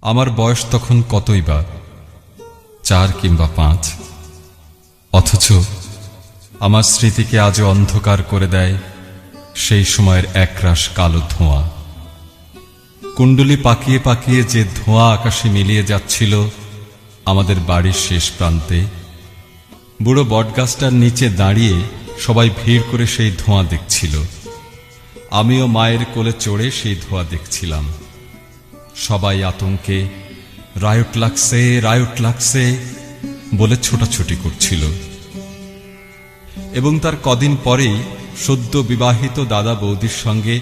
আমার বয়স তখন কতই বা ৪ কিংবা ৫, অথচ আমার স্মৃতিকে আজও অন্ধকার করে দেয় সেই সময়ের একরাশ কালো ধোঁয়া। কুণ্ডলি পাকিয়ে পাকিয়ে যে ধোঁয়া আকাশে মিলিয়ে যাচ্ছিল আমাদের বাড়ির শেষ প্রান্তে, বুড়ো বটগাছটার নিচে দাঁড়িয়ে সবাই ভিড় করে সেই ধোঁয়া দেখছিল। আমিও মায়ের কোলে চড়ে সেই ধোঁয়া দেখছিলাম। সবাই আতঙ্কে রায়ট লাগছে, রায়ট লাগছে বলে ছোটাছুটি করছিল। এবং তার কদিন পরেই সদ্য বিবাহিত দাদা বৌদির সঙ্গে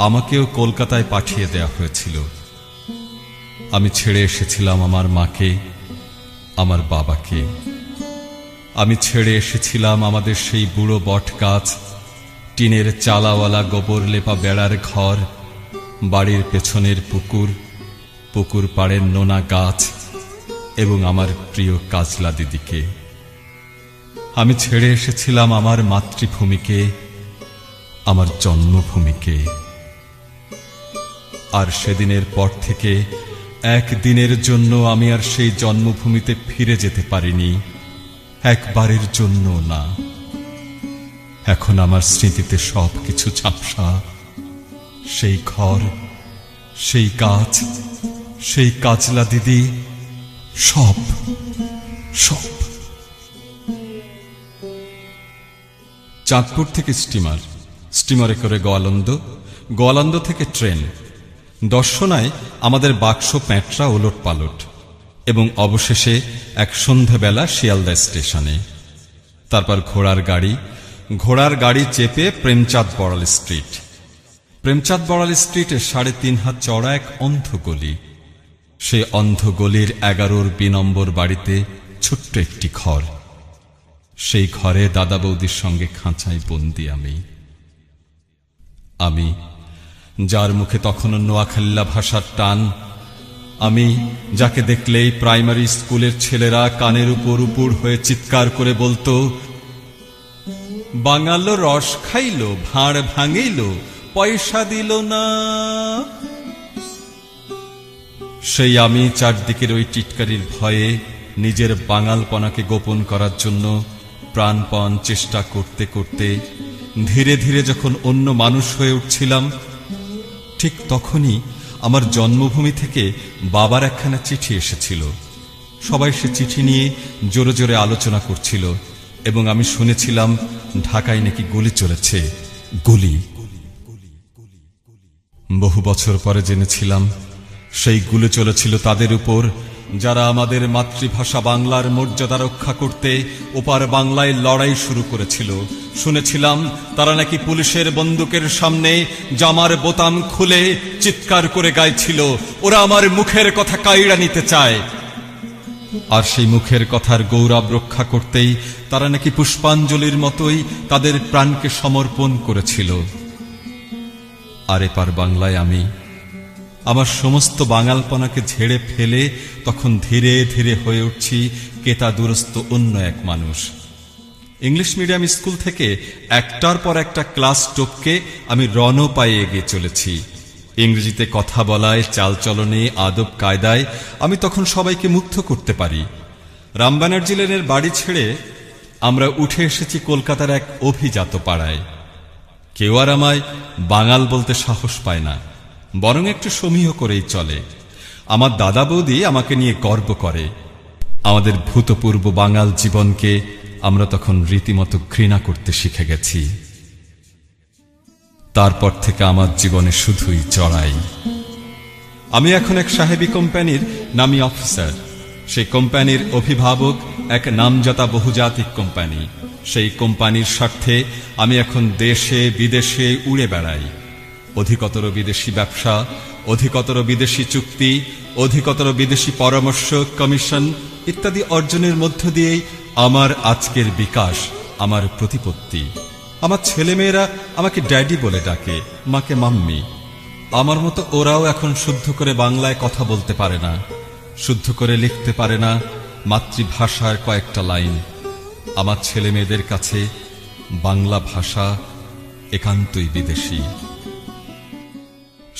আমাকেও কলকাতায় পাঠিয়ে দেয়া হয়েছিল। আমি ছেড়ে এসেছিলাম আমার মাকে, আমার বাবাকে। আমি ছেড়ে এসেছিলাম আমাদের সেই বুড়ো বট গাছ, টিনের চালাওয়ালা গোবর লেপা বেড়ার ঘর, বাড়ির পেছনের পুকুর, পুকুর পাড়ের নোনা গাছ এবং আমার প্রিয় কাজলা দিদিকে। আমি ছেড়ে এসেছিলাম আমার মাতৃভূমিকে, আমার জন্মভূমিকে। আর সেদিনের পর থেকে একদিনের জন্য আমি আর সেই জন্মভূমিতে ফিরে যেতে পারিনি, একবারের জন্য না। এখন আমার স্মৃতিতে সবকিছু ঝাপসা। সেই ঘর, সেই গাছ, সেই কাজলা দিদি, সব সব। চাঁদপুর থেকে স্টিমারে করে গোয়ালন্দ, গোয়ালন্দ থেকে ট্রেন। দর্শনায় আমাদের বাক্স প্যাঁটরা ওলট পালট, এবং অবশেষে এক সন্ধ্যাবেলা শিয়ালদা স্টেশনে। তারপর ঘোড়ার গাড়ি চেপে প্রেমচাঁদ বড়াল স্ট্রিট। প্রেমচাঁদ বড়াল স্ট্রিটে ৩.৫ হাত চড়া এক অন্ধ গলি। সে অন্ধ গলির ১১ বি নম্বর বাড়িতে ছোট্ট একটি ঘর। সেই ঘরে দাদা বৌদির সঙ্গে খাঁচায় বন্দি আমি, যার মুখে তখনও নোয়াখাল্লা ভাষার টান। আমি যাকে দেখলেই প্রাইমারি স্কুলের ছেলেরা কানের উপর উপুড় হয়ে চিৎকার করে বলতো, বাঙালো রস খাইল, ভাঁড় ভাঙিল, পয়সা দিল না। সেই আমি চারদিকের ওই টিটকারির ভয়ে নিজের বাঙালপনাকে গোপন করার জন্য প্রাণপণ চেষ্টা করতে করতে ধীরে ধীরে যখন অন্য মানুষ হয়ে উঠছিলাম, ঠিক তখনই আমার জন্মভূমি থেকে বাবার একখানা চিঠি এসেছিল। সবাই সে চিঠি নিয়ে জোরে জোরে আলোচনা করছিল, এবং আমি শুনেছিলাম ঢাকায় নাকি গুলি চলেছে। গুলি। বহু বছর পরে জেনেছিলাম সেই গুলি চলেছিল তাদের উপর যারা আমাদের মাতৃভাষা বাংলার মর্যাদা রক্ষা করতে ওপার বাংলায় লড়াই শুরু করেছিল। শুনেছিলাম তারা নাকি পুলিশের বন্দুকের সামনে জামার বোতাম খুলে চিৎকার করে গাইছিল, ওরা আমার মুখের কথা কাইড়া নিতে চায়। আর সেই মুখের কথার গৌরব রক্ষা করতেই তারা নাকি পুষ্পাঞ্জলির মতোই তাদের প্রাণকে সমর্পণ করেছিল। আর এপার বাংলায় আমি আমার সমস্ত বাঙালপনাকে ঝেড়ে ফেলে তখন ধীরে ধীরে হয়ে উঠছি কেতাদুরস্ত অন্য এক মানুষ। ইংলিশ মিডিয়াম স্কুল থেকে একটার পর একটা ক্লাস টপকে আমি রণপায়ে এগিয়ে চলেছি। ইংরেজিতে কথা বলায়, চালচলনে, আদব কায়দায় আমি তখন সবাইকে মুগ্ধ করতে পারি। রাম ব্যানার্জি লেনের বাড়ি ছেড়ে আমরা উঠে এসেছি কলকাতার এক অভিজাত পাড়ায়। কেউ আর আমায় বাঙাল বলতে সাহস পায় না, বরং একটু সমীহ করেই চলে। আমার দাদা বৌদি আমাকে নিয়ে গর্ব করে। আমাদের ভূতপূর্ব বাঙাল জীবনকে আমরা তখন রীতিমতো ঘৃণা করতে শিখে গেছি। তারপর থেকে আমার জীবনে শুধুই চড়াই। আমি এখন এক সাহেবী কোম্পানির নামী অফিসার। সেই কোম্পানির অভিভাবক এক নামজাদা বহুজাতিক কোম্পানি। সেই কোম্পানির স্বার্থে আমি এখন দেশে বিদেশে উড়ে বেড়াই। অধিকতর বিদেশি ব্যবসা, অধিকতর বিদেশি চুক্তি, অধিকতর বিদেশি পরামর্শ, কমিশন ইত্যাদি অর্জনের মধ্য দিয়েই আমার আজকের বিকাশ, আমার প্রতিপত্তি। আমার ছেলেমেয়েরা আমাকে ড্যাডি বলে ডাকে, মাকে মাম্মি। আমার মতো ওরাও এখন শুদ্ধ করে বাংলায় কথা বলতে পারে না, শুদ্ধ করে লিখতে পারে না মাতৃভাষার কয়েকটা লাইন। আমার ছেলে মেয়েদের কাছে বাংলা ভাষা একান্তই বিদেশি।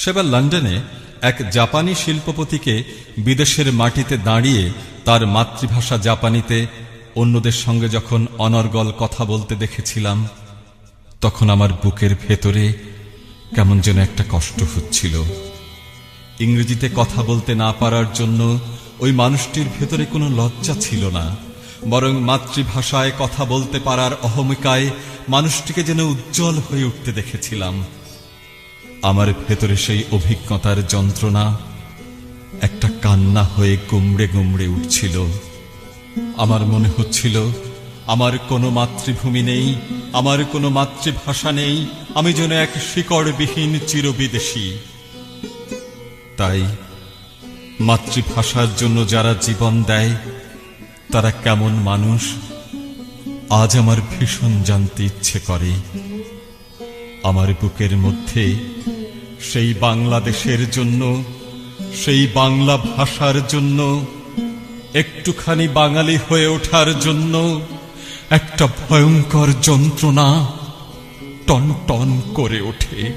সেবার লন্ডনে এক জাপানি শিল্পপতিকে বিদেশের মাটিতে দাঁড়িয়ে তার মাতৃভাষা জাপানিতে অন্যদের সঙ্গে যখন অনর্গল কথা বলতে দেখেছিলাম, তখন আমার বুকের ভেতরে কেমন যেন একটা কষ্ট হচ্ছিল। ইংরেজিতে কথা বলতে না পারার জন্য ওই মানুষটির ভেতরে কোনো লজ্জা ছিল না, বরং মাতৃভাষায় কথা বলতে পারার অহমিকায় মানুষটিকে যেন উজ্জ্বল হয়ে উঠতে দেখেছিলাম। আমার ভেতরে সেই অভিজ্ঞতার যন্ত্রণা একটা কান্না হয়ে গুমড়ে গুমড়ে উঠছিল। আমার মনে হচ্ছিল আমার কোনো মাতৃভূমি নেই, আমার কোনো মাতৃভাষা নেই, আমি যেন এক শিকড়বিহীন চিরবিদেশী। তাই মাতৃভাষার জন্য যারা জীবন দেয় তারা কেমন মানুষ আজ আমার ভীষণ জানতে ইচ্ছে করে। আমার বুকের মধ্যে সেই বাংলাদেশের জন্য, সেই বাংলা ভাষার জন্য, একটুখানি বাঙালি হয়ে ওঠার জন্য একটা ভয়ঙ্কর যন্ত্রণা টন টন করে ওঠে।